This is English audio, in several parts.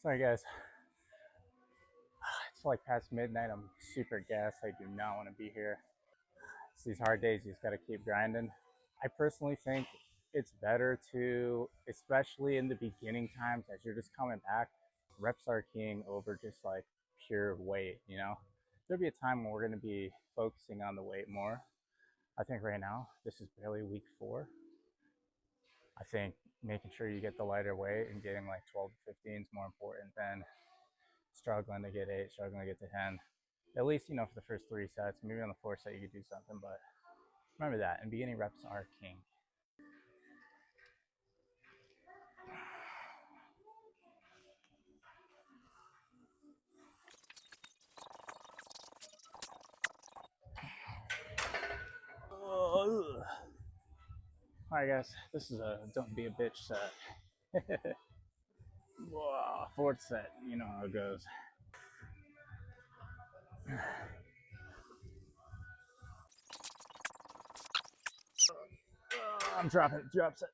Sorry guys, it's like past midnight. I'm super gassed. I do not want to be here. It's these hard days, you just got to keep grinding. I personally think it's better to, especially in the beginning times as you're just coming back, reps are king over just like pure weight, you know? There'll be a time when we're going to be focusing on the weight more. I think right now, this is barely week 4. I think making sure you get the lighter weight and getting like 12 to 15 is more important than struggling to get 8, struggling to get to 10. At least, you know, for the first 3 sets. Maybe on the 4th set you could do something, but remember that. And beginning reps are king. Alright guys, this is a don't be a bitch set. 4th set, you know how it goes. I'm dropping it, drop set.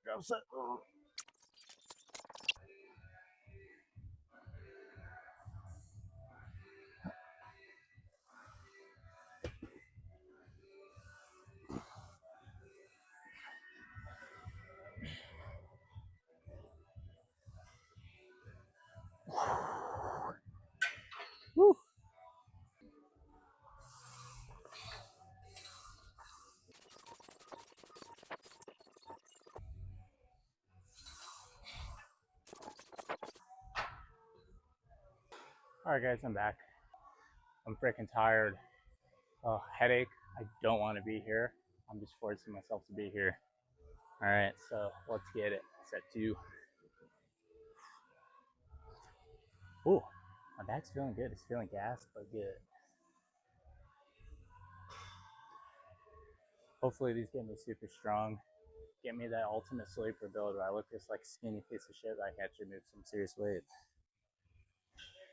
Woo. Alright guys, I'm back. I'm freaking tired. Headache. I don't want to be here. I'm just forcing myself to be here. Alright, so let's get it. Set 2. Ooh, my back's feeling good. It's feeling gassed, but good. Hopefully these get me super strong. Get me that ultimate sleeper build where I look this like skinny piece of shit, but I can actually move some serious weight.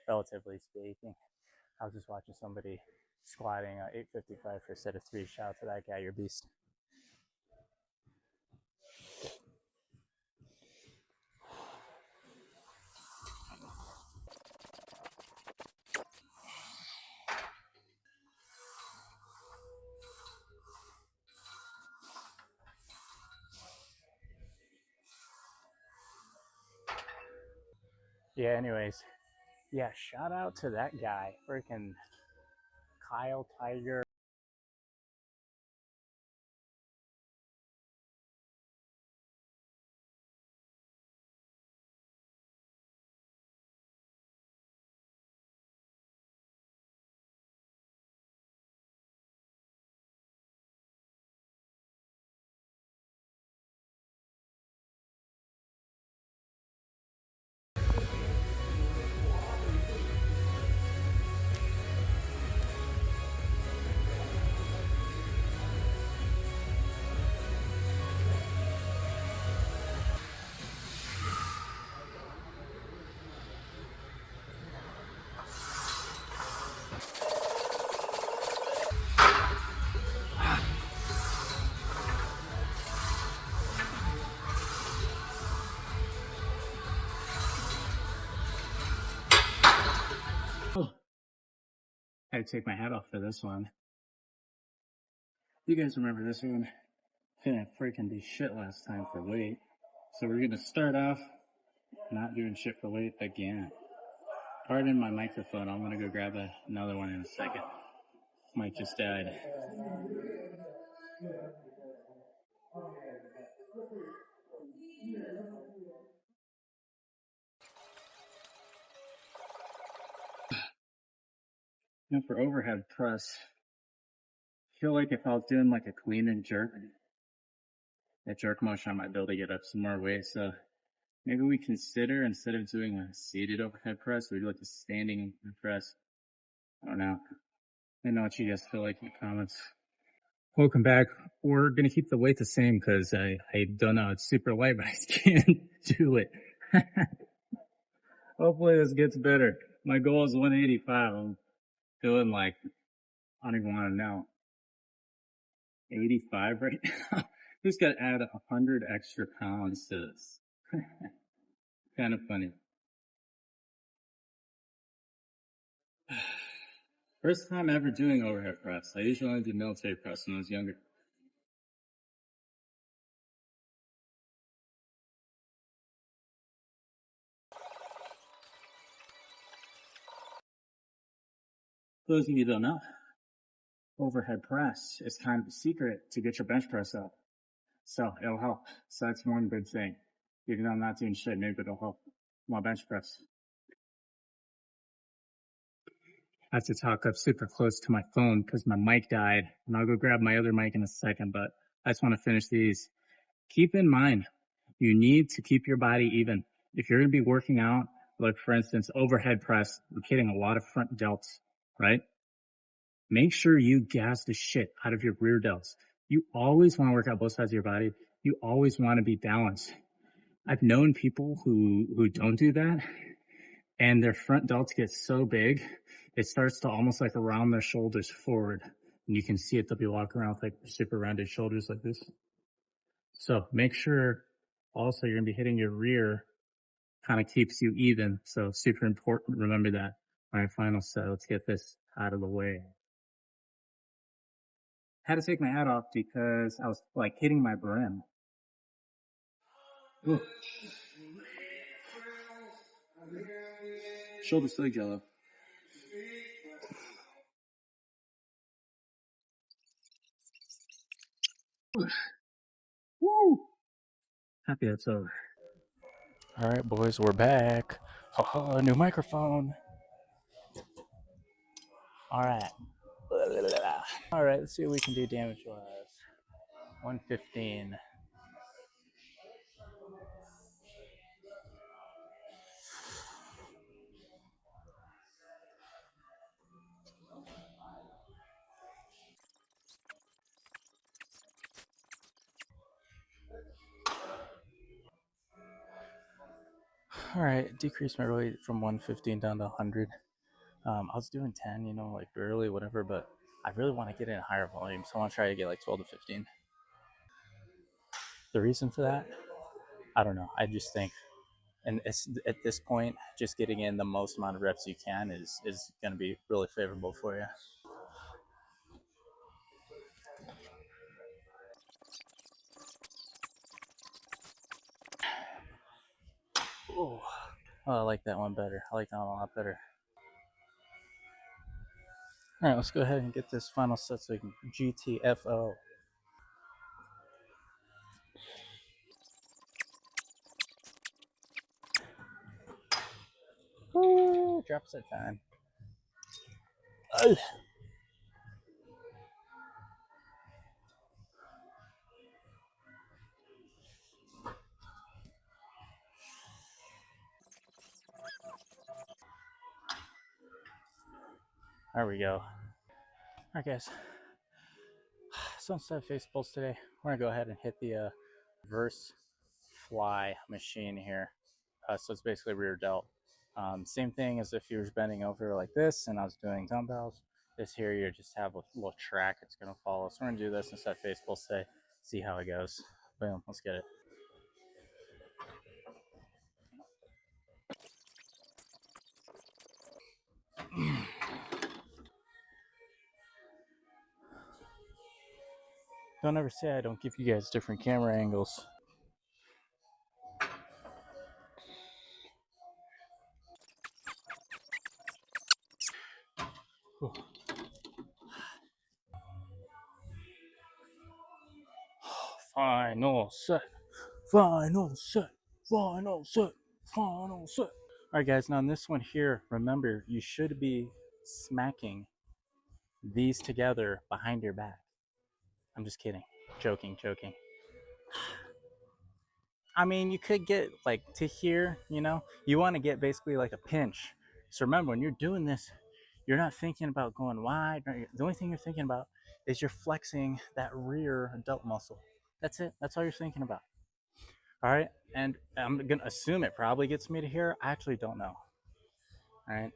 Relatively speaking. I was just watching somebody squatting 855 for a set of 3. Shout out to that guy, you're a beast. Yeah, anyways. Yeah, shout out to that guy. Freaking Kyle Tiger. Oh, I had to take my hat off for this one. You guys remember this one? Didn't freaking do shit last time for weight. So we're gonna start off not doing shit for weight again. Pardon my microphone. I'm gonna go grab another one in a second. Mic just died. Now for overhead press, I feel like if I was doing like a clean and jerk, that jerk motion, I might be able to get up some more weight. So maybe we consider, instead of doing a seated overhead press, we do like a standing press. I don't know. Let me know what you guys feel like in the comments. Welcome back. We're going to keep the weight the same because I don't know. It's super light, but I can't do it. Hopefully this gets better. My goal is 185. I'm feeling like, I don't even want to know. 85 right now. Just got to add 100 extra pounds to this. Kind of funny. First time ever doing overhead press. I usually only did military press when I was younger. For those of you who don't know, overhead press is kind of a secret to get your bench press up. So it'll help. So that's one good thing. Even though I'm not doing shit, maybe it'll help my bench press. I have to talk up super close to my phone because my mic died, and I'll go grab my other mic in a second, but I just want to finish these. Keep in mind, you need to keep your body even. If you're going to be working out, like for instance, overhead press, you're hitting a lot of front delts, right? Make sure you gas the shit out of your rear delts. You always want to work out both sides of your body. You always want to be balanced. I've known people who don't do that, and their front delts get so big, it starts to almost like round their shoulders forward. And you can see it, they'll be walking around with like super rounded shoulders like this. So make sure also you're gonna be hitting your rear, kind of keeps you even. So super important, remember that. All right, final set, let's get this out of the way. Had to take my hat off because I was like hitting my brim. Ooh. Shoulder still jello. Woo! Happy that's over. All right, boys, we're back. New microphone. All right. All right, let's see what we can do damage-wise. 115. All right, decrease my weight from 115 down to 100. I was doing 10, like barely, whatever, but I really want to get in a higher volume, so I want to try to get like 12 to 15. The reason for that, I don't know. I just think, and it's at this point, just getting in the most amount of reps you can is going to be really favorable for you. Oh, I like that one better. I like that one a lot better. All right, let's go ahead and get this final set so we can GTFO. Woo, drop set time. There we go. All right, guys. So instead of face pulls today, we're gonna go ahead and hit the reverse fly machine here. So it's basically rear delt. Same thing as if you were bending over like this and I was doing dumbbells. This here, you just have a little track it's gonna follow. So we're gonna do this instead of face pulls today. See how it goes. Boom, let's get it. Don't ever say I don't give you guys different camera angles. Final set. Final set. Final set. Final set. All right, guys. Now, on this one here, remember, you should be smacking these together behind your back. I'm just kidding. Joking. I mean, you could get like to here, you know, you want to get basically like a pinch. So remember, when you're doing this, you're not thinking about going wide. The only thing you're thinking about is you're flexing that rear delt muscle. That's it. That's all you're thinking about. All right. And I'm going to assume it probably gets me to here. I actually don't know. All right.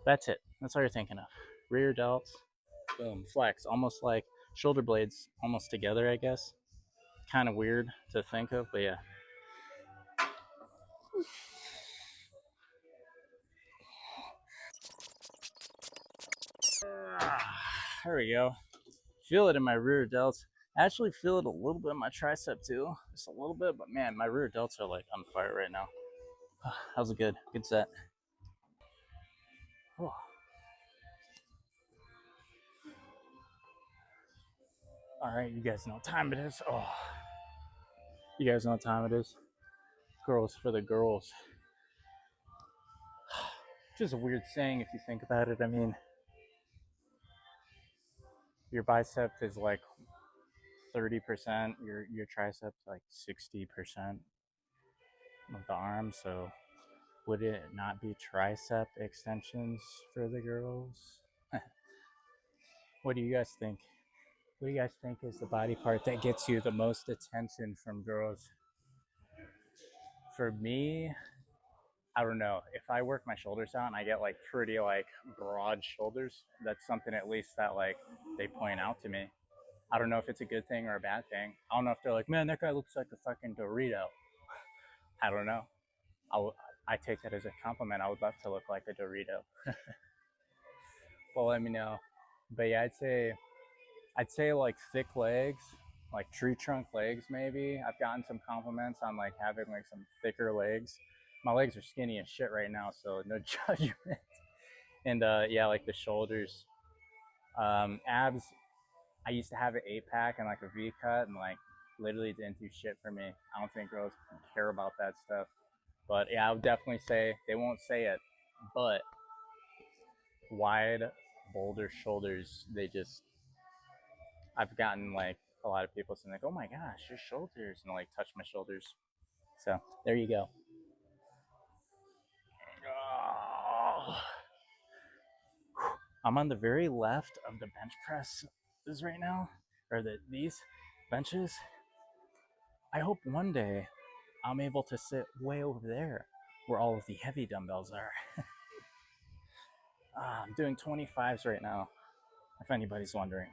That's it. That's all you're thinking of. Rear delts, boom, flex. Almost like shoulder blades almost together, I guess. Kind of weird to think of, but yeah. There we go. Feel it in my rear delts. I actually feel it a little bit in my tricep too. Just a little bit, but man, my rear delts are like on fire right now. That was a good set. Oh. All right, you guys know what time it is. Oh, you guys know what time it is. Girls for the girls. Just a weird saying if you think about it. I mean, your bicep is like 30%, your tricep like 60% of the arm. So would it not be tricep extensions for the girls? What do you guys think? What do you guys think is the body part that gets you the most attention from girls? For me, I don't know. If I work my shoulders out and I get like pretty like broad shoulders, that's something at least that like they point out to me. I don't know if it's a good thing or a bad thing. I don't know if they're like, man, that guy looks like a fucking Dorito. I don't know. I take that as a compliment. I would love to look like a Dorito. Well, let me know. But yeah, I'd say like thick legs, like tree trunk legs maybe. I've gotten some compliments on like having like some thicker legs. My legs are skinny as shit right now, so no judgment. And yeah, like the shoulders, abs. I used to have an 8 pack and like a V cut, and like literally didn't do shit for me. I don't think girls care about that stuff. But yeah, I would definitely say they won't say it, but wide, bolder shoulders, they just I've gotten like a lot of people saying like, "Oh my gosh, your shoulders," and like touch my shoulders. So there you go. Oh. I'm on the very left of the bench press is right now, or these benches. I hope one day I'm able to sit way over there where all of the heavy dumbbells are. I'm doing 25s right now, if anybody's wondering.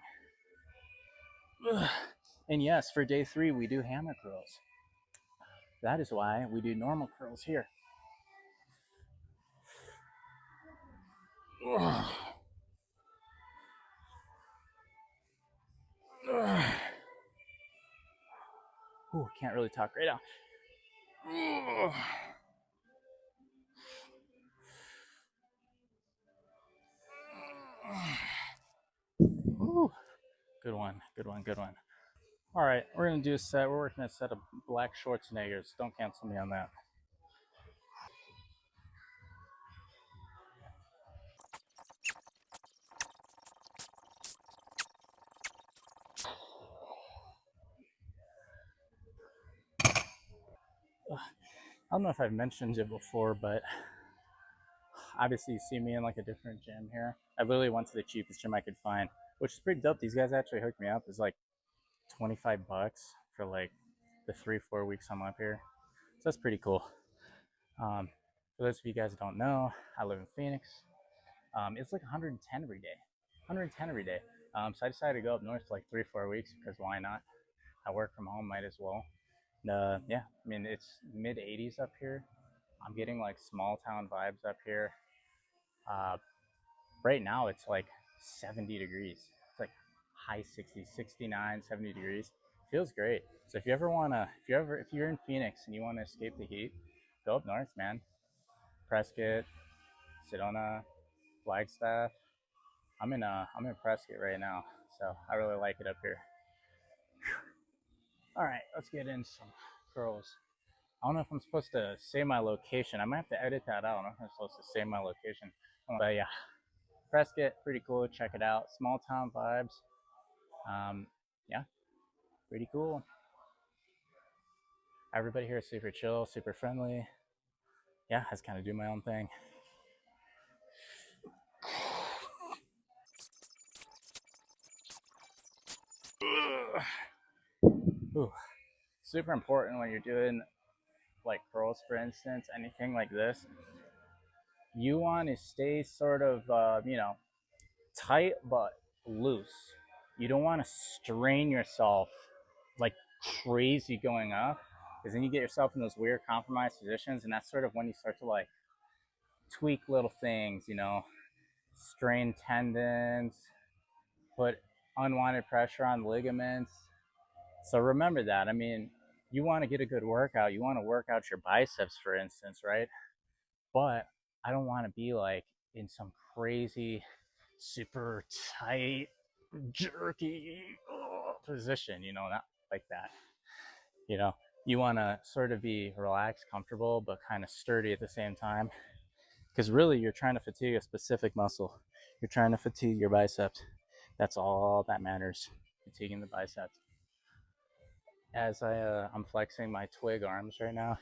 And yes, for day 3, we do hammer curls. That is why we do normal curls here. Ooh, can't really talk right now. Ooh, good one, good one, good one. All right, we're gonna do a set. We're working a set of black Schwarzeneggers. Don't cancel me on that. I don't know if I've mentioned it before, but obviously you see me in like a different gym here. I literally went to the cheapest gym I could find, which is pretty dope. These guys actually hooked me up. It's like $25 for like the 3-4 weeks I'm up here. So that's pretty cool. Um, for those of you guys that don't know, I live in Phoenix. It's like 110 every day. 110 every day. So I decided to go up north for like 3-4 weeks because why not? I work from home, might as well. Yeah, I mean it's mid 80s up here. I'm getting like small town vibes up here. Uh, right now it's like 70 degrees. It's like high 60s, 69, 70 degrees. Feels great. So if you're in Phoenix and you want to escape the heat, go up north, man. Prescott, Sedona, Flagstaff. I'm in Prescott right now, so I really like it up here. All right, let's get in some curls. I don't know if I'm supposed to say my location. I might have to edit that out. I don't know if I'm supposed to say my location. But yeah, Prescott, pretty cool. Check it out. Small town vibes. Yeah, pretty cool. Everybody here is super chill, super friendly. Yeah, I just kind of do my own thing. Ooh. Super important when you're doing like curls, for instance, anything like this. You want to stay sort of, tight but loose. You don't want to strain yourself like crazy going up, because then you get yourself in those weird compromised positions, and that's sort of when you start to like tweak little things, strain tendons, put unwanted pressure on ligaments. So remember that. I mean, you want to get a good workout. You want to work out your biceps, for instance, right? But I don't want to be like in some crazy, super tight, jerky position, not like that. You know, you want to sort of be relaxed, comfortable, but kind of sturdy at the same time. Because really, you're trying to fatigue a specific muscle. You're trying to fatigue your biceps. That's all that matters. Fatiguing the biceps. As I'm flexing my twig arms right now.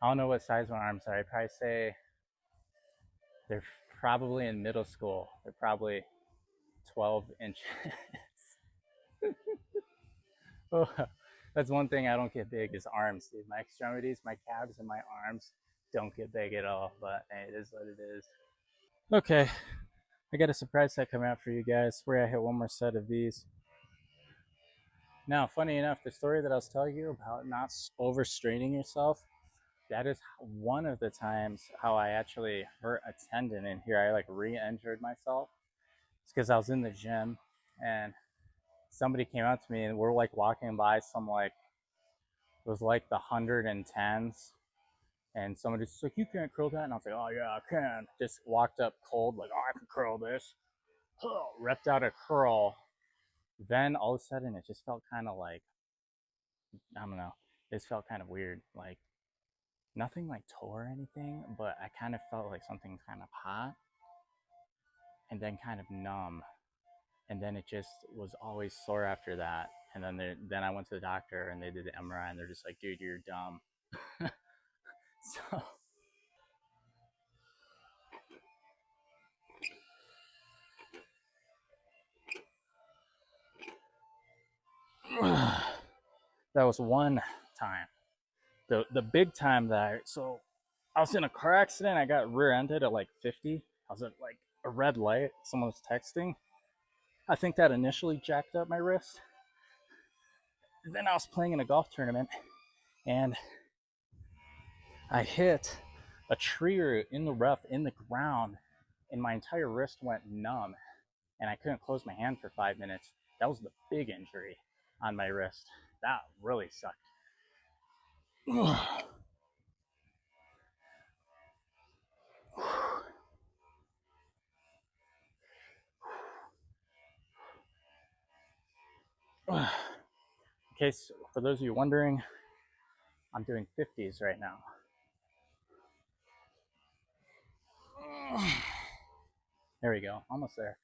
I don't know what size my arms are. I'd probably say they're probably in middle school. They're probably 12 inches. Oh, that's one thing I don't get big is arms, dude. My extremities, my calves, and my arms don't get big at all. But hey, it is what it is. Okay, I got a surprise set coming out for you guys. We're gonna hit one more set of these. Now, funny enough, the story that I was telling you about not overstraining yourself, that is one of the times how I actually hurt a tendon in here. I like re-injured myself. It's because I was in the gym and somebody came up to me and we're like walking by some like, it was like the 110s, and somebody's like, "You can't curl that," and I was like, "Oh yeah, I can." Just walked up cold, like, "Oh, I can curl this." Repped out a curl. Then all of a sudden, it just felt kind of like, I don't know. It just felt kind of weird. Like nothing like tore or anything, but I kind of felt like something kind of hot and then kind of numb, and then it just was always sore after that. And then I went to the doctor and they did the MRI and they're just like, "Dude, you're dumb." So that was one time. The big time that I was in a car accident. I got rear-ended at like 50. I was at like a red light. Someone was texting. I think that initially jacked up my wrist. Then I was playing in a golf tournament and I hit a tree root in the rough in the ground, and my entire wrist went numb and I couldn't close my hand for 5 minutes. That was the big injury on my wrist. That really sucked. Okay, so for those of you wondering, I'm doing 50s right now. There we go, almost there.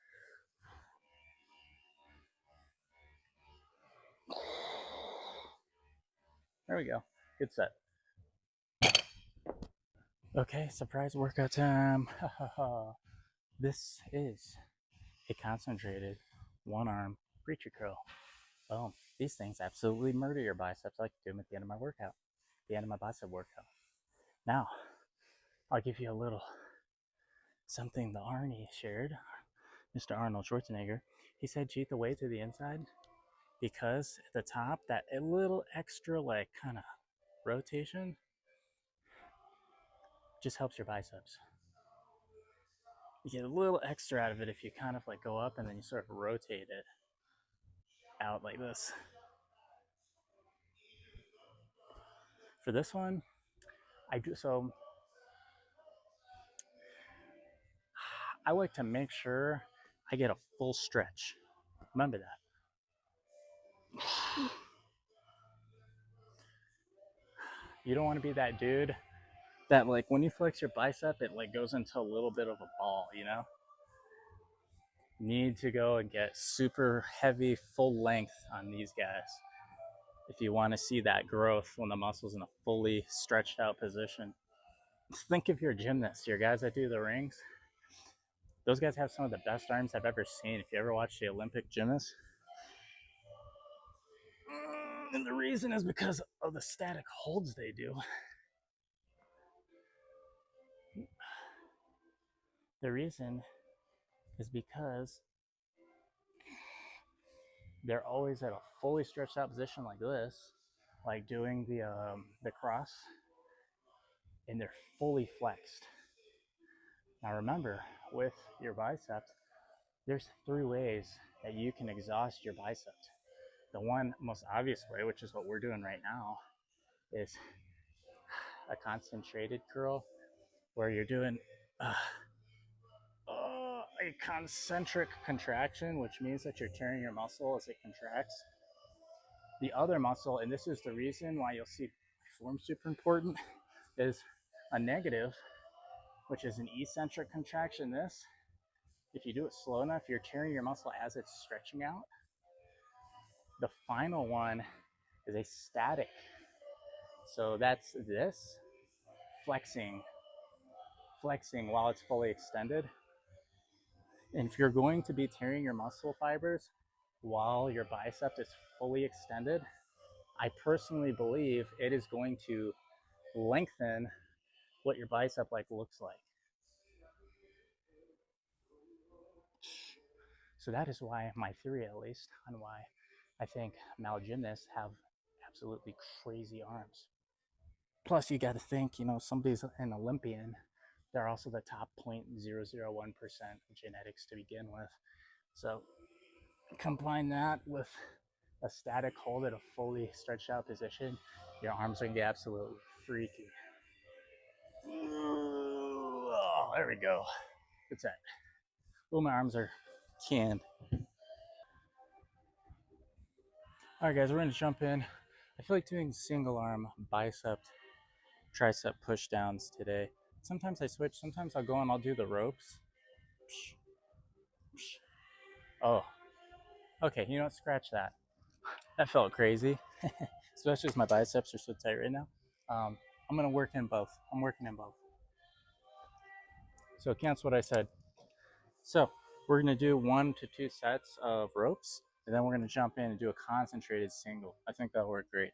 There we go. Good set. Okay, surprise workout time. This is a concentrated one arm preacher curl. Boom. These things absolutely murder your biceps. I like to do them at the end of my workout, the end of my bicep workout. Now, I'll give you a little something the Arnie shared, Mr. Arnold Schwarzenegger. He said cheat the way to the inside because at the top, that a little extra, like, kind of rotation just helps your biceps. You get a little extra out of it if you kind of like go up and then you sort of rotate it out like this. For this one, I like to make sure I get a full stretch. Remember that. You don't want to be that dude that like when you flex your bicep, it like goes into a little bit of a ball. Need to go and get super heavy full length on these guys. if you want to see that growth when the muscle's in a fully stretched out position. Just think of your gymnasts, your guys that do the rings. Those guys have some of the best arms I've ever seen. If you ever watch the Olympic gymnasts, and the reason is because of the static holds they do. The reason is because they're always at a fully stretched out position like this, like doing the cross, and they're fully flexed. Now remember, with your biceps, there's 3 ways that you can exhaust your biceps. The one most obvious way, which is what we're doing right now, is a concentrated curl where you're doing a concentric contraction, which means that you're tearing your muscle as it contracts. The other muscle, and this is the reason why you'll see form super important, is a negative, which is an eccentric contraction. This, if you do it slow enough, you're tearing your muscle as it's stretching out. The final one is a static. So that's this, flexing while it's fully extended. And if you're going to be tearing your muscle fibers while your bicep is fully extended, I personally believe it is going to lengthen what your bicep like looks like. So that is why my theory, at least, on why I think male gymnasts have absolutely crazy arms. Plus, you got to think, somebody's an Olympian. They're also the top 0.001% of genetics to begin with. So combine that with a static hold at a fully stretched out position, your arms are gonna get absolutely freaky. Oh, there we go. What's that? Oh, my arms are canned. All right, guys, we're gonna jump in. I feel like doing single arm bicep, tricep push downs today. Sometimes I switch. Sometimes I'll go and I'll do the ropes. Oh, okay. You know what? Scratch that. That felt crazy, especially as my biceps are so tight right now. I'm gonna work in both. I'm working in both. So cancel what I said. So we're gonna do 1 to 2 sets of ropes, and then we're gonna jump in and do a concentrated single. I think that'll work great.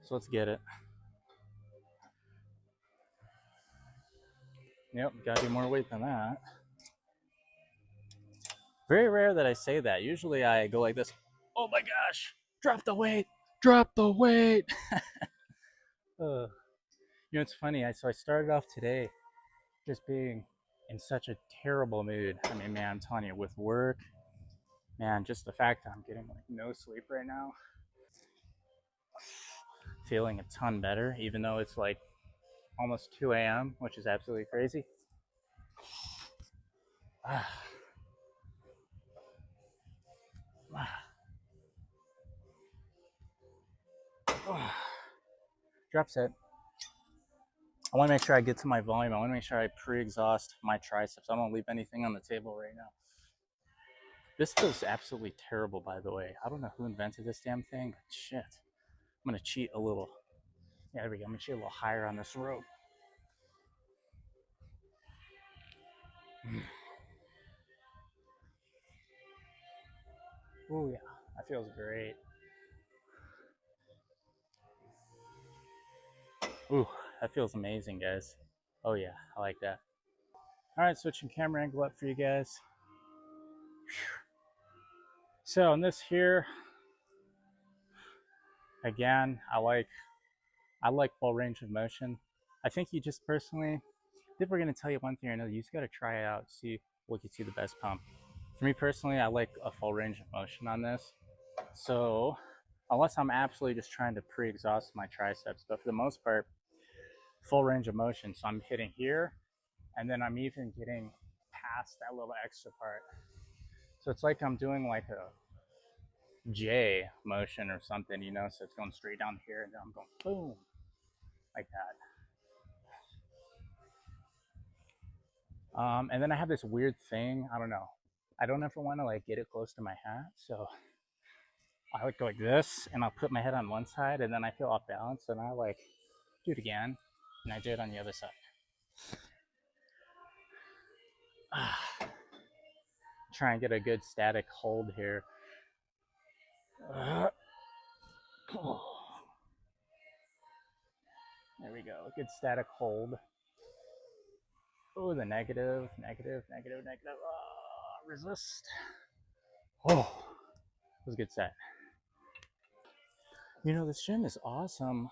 So let's get it. Yep, gotta do more weight than that. Very rare that I say that. Usually I go like this. Oh my gosh, drop the weight, drop the weight. It's funny. So I started off today just being in such a terrible mood. I mean, man, I'm telling you, with work, man, just the fact that I'm getting like no sleep right now, feeling a ton better, even though it's like almost 2 a.m., which is absolutely crazy. Drop set. I want to make sure I get to my volume. I want to make sure I pre-exhaust my triceps. I don't leave anything on the table right now. This feels absolutely terrible, by the way. I don't know who invented this damn thing, but shit. I'm going to cheat a little. Yeah, there we go. I'm going to cheat a little higher on this rope. Oh, yeah. That feels great. Ooh, that feels amazing, guys. Oh, yeah. I like that. All right, switching camera angle up for you guys. So, in this here, again, I like full range of motion. I think you just personally, people are going to tell you one thing or another. You just got to try it out, see what gets you the best pump. For me personally, I like a full range of motion on this. So unless I'm absolutely just trying to pre-exhaust my triceps, but for the most part, full range of motion. So I'm hitting here, and then I'm even getting past that little extra part. So it's like I'm doing like a J motion or something, so it's going straight down here, and then I'm going boom, like that. And then I have this weird thing, I don't know. I don't ever want to like get it close to my hat, so I like go like this, and I'll put my head on one side, and then I feel off balance, and I like do it again, and I do it on the other side. Try and get a good static hold here. There we go. Good static hold. Oh, the negative, negative, negative, negative. Resist. Oh, it was a good set. You know, this gym is awesome.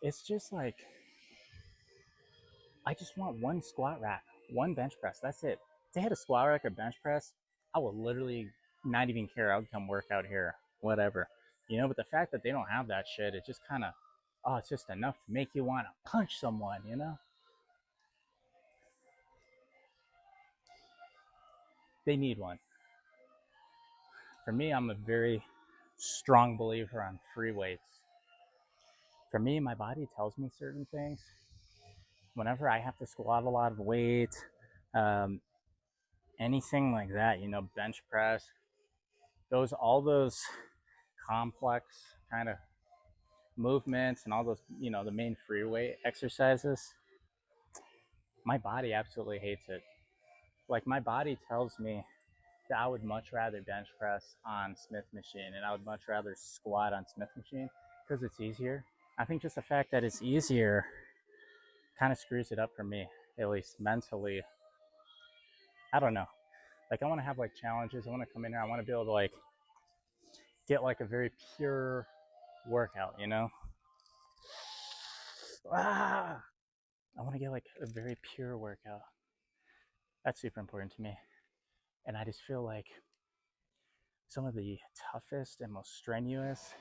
It's just like, I just want one squat rack, one bench press. That's it. If they had a squat rack or bench press, I would literally not even care. I would come work out here, whatever. You know, but the fact that they don't have that shit, it just kind of, oh, it's just enough to make you want to punch someone, you know? They need one. For me, I'm a very strong believer on free weights. For me, my body tells me certain things. Whenever I have to squat a lot of weight, um, anything like that, you know, bench press, all those complex kind of movements and all those, you know, the main free weight exercises, my body absolutely hates it. Like, my body tells me that I would much rather bench press on Smith machine, and I would much rather squat on Smith machine because it's easier. I think just the fact that it's easier kind of screws it up for me, at least mentally. I don't know. Like, I want to have like challenges. I want to come in here. I want to be able to like get like a very pure workout, you know? I want to get like a very pure workout. That's super important to me. And I just feel like some of the toughest and most strenuous,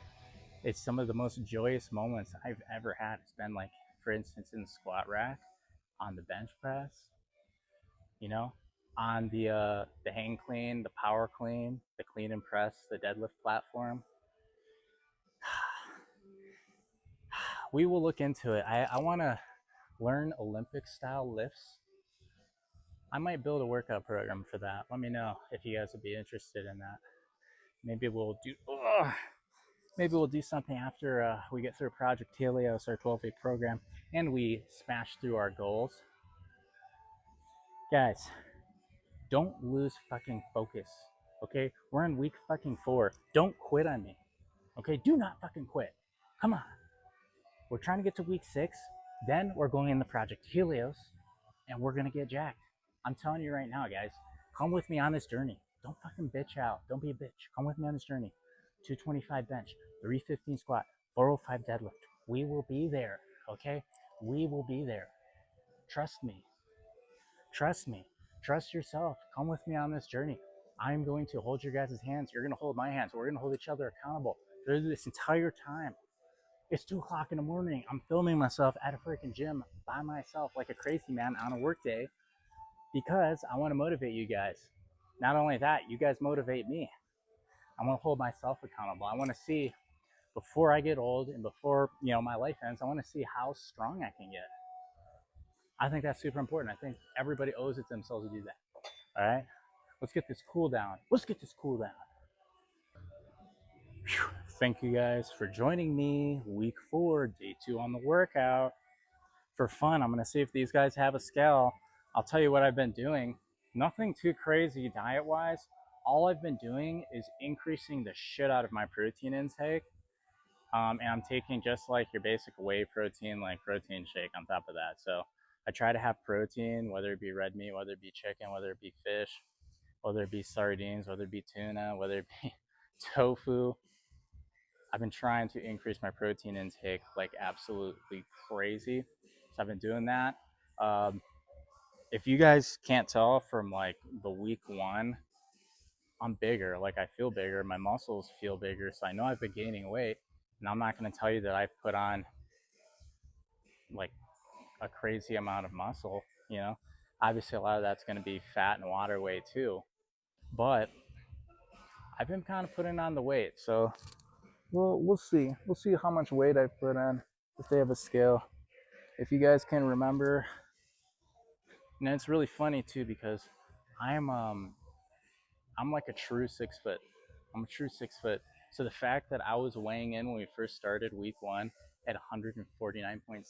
it's some of the most joyous moments I've ever had. It's been like, for instance, in the squat rack, on the bench press, you know, on the hang clean, the power clean, the clean and press, the deadlift platform. We will look into it. I want to learn Olympic style lifts. I might build a workout program for that. Let me know if you guys would be interested in that. Maybe we'll do. Maybe we'll do something after we get through Project Helios, our 12-week program, and we smash through our goals. Guys, don't lose fucking focus. Okay, we're in week fucking 4. Don't quit on me. Okay, do not fucking quit. Come on. We're trying to get to week 6. Then we're going in the Project Helios, and we're gonna get jacked. I'm telling you right now, guys. Come with me on this journey. Don't fucking bitch out. Don't be a bitch. Come with me on this journey. 225 bench, 315 squat, 405 deadlift. We will be there. Okay, we will be there. Trust me. Trust me. Trust yourself. Come with me on this journey. I'm going to hold your guys' hands. You're going to hold my hands. We're going to hold each other accountable through this entire time. It's 2 o'clock in the morning. I'm filming myself at a freaking gym by myself like a crazy man on a work day because I want to motivate you guys. Not only that, you guys motivate me. I want to hold myself accountable. I want to see before I get old and before, you know, my life ends, I want to see how strong I can get. I think that's super important. I think everybody owes it to themselves to do that. All right, let's get this cool down. Let's get this cool down. Whew. Thank you guys for joining me. Week 4, day 2 on the workout. For fun, I'm gonna see if these guys have a scale. I'll tell you what I've been doing. Nothing too crazy diet-wise. All I've been doing is increasing the shit out of my protein intake. And I'm taking just like your basic whey protein, like protein shake on top of that. So I try to have protein, whether it be red meat, whether it be chicken, whether it be fish, whether it be sardines, whether it be tuna, whether it be tofu. I've been trying to increase my protein intake like absolutely crazy. So I've been doing that. Um, if you guys can't tell from like the week 1, I'm bigger. Like, I feel bigger. My muscles feel bigger. So I know I've been gaining weight. And I'm not going to tell you that I've put on like a crazy amount of muscle, you know. Obviously, a lot of that's going to be fat and water weight too. But I've been kind of putting on the weight. So we'll see. We'll see how much weight I put on if they have a scale. If you guys can remember, and it's really funny too because I'm I'm like a true 6 foot. I'm a true 6 foot. So the fact that I was weighing in when we first started week one at 149.7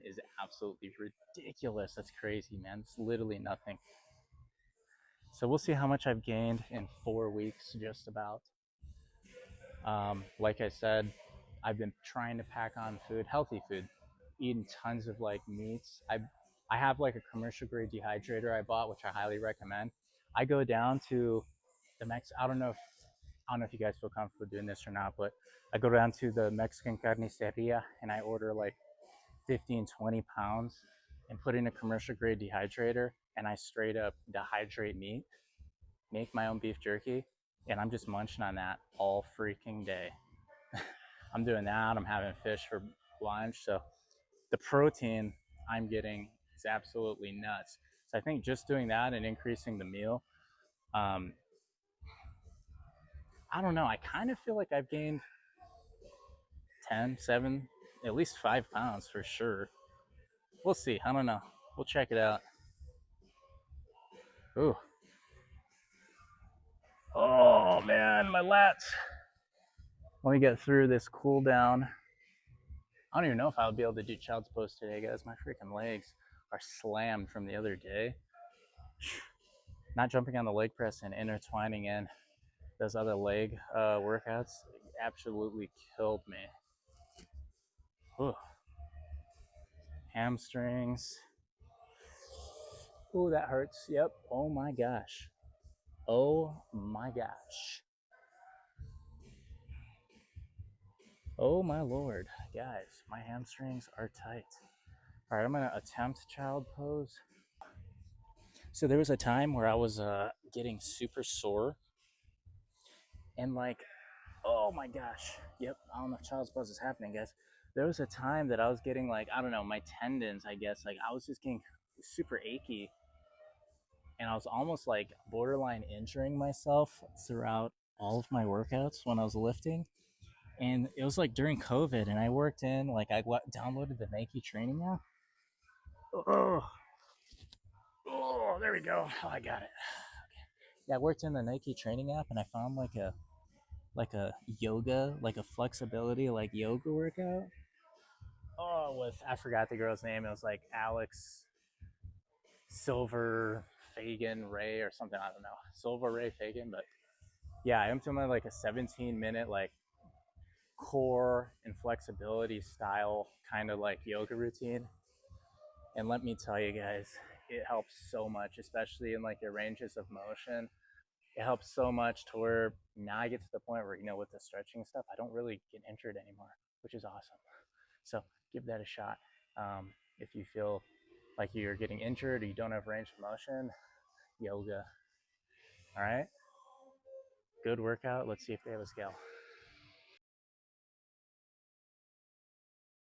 is absolutely ridiculous. That's crazy, man. It's literally nothing. So we'll see how much I've gained in 4 weeks, just about. Like I said, I've been trying to pack on food, healthy food, eating tons of like meats. I have like a commercial grade dehydrator I bought, which I highly recommend. I go down to the I don't know if you guys feel comfortable doing this or not, but I go down to the Mexican carniceria and I order like 15, 20 pounds and put in a commercial grade dehydrator, and I straight up dehydrate meat, make my own beef jerky, and I'm just munching on that all freaking day. I'm doing that. I'm having fish for lunch. So the protein I'm getting is absolutely nuts. So I think just doing that and increasing the meal, um, I don't know. I kind of feel like I've gained 10, 7, at least 5 pounds for sure. We'll see. I don't know. We'll check it out. Ooh. Oh man, my lats. Let me get through this cool down. I don't even know if I'll be able to do child's pose today, guys. My freaking legs are slammed from the other day. Not jumping on the leg press and intertwining in those other leg workouts absolutely killed me. Ooh. Hamstrings. Ooh, that hurts. Yep. Oh my gosh. Oh my gosh. Oh my lord. Guys, my hamstrings are tight. All right, I'm going to attempt child pose. So there was a time where I was getting super sore and like, oh my gosh. Yep, I don't know if child's pose is happening, guys. There was a time that I was getting like, I don't know, my tendons, I guess, like I was just getting super achy, and I was almost like borderline injuring myself throughout all of my workouts when I was lifting. And it was like during COVID, and I worked in, like, I downloaded the Nike training app. Oh, oh, there we go. Oh, I got it. Yeah, I worked in the Nike training app, and I found like a yoga, like a flexibility, like yoga workout. Oh, with I forgot the girl's name. It was like Alex Silver Fagan Ray or something. I don't know. Silver Ray Fagan, but yeah, I implemented like a 17-minute like core and flexibility style kind of like yoga routine. And let me tell you guys, it helps so much, especially in like your ranges of motion. It helps so much to where now I get to the point where, with the stretching stuff, I don't really get injured anymore, which is awesome. So give that a shot. If you feel like you're getting injured or you don't have range of motion, yoga. All right. Good workout. Let's see if they have a scale.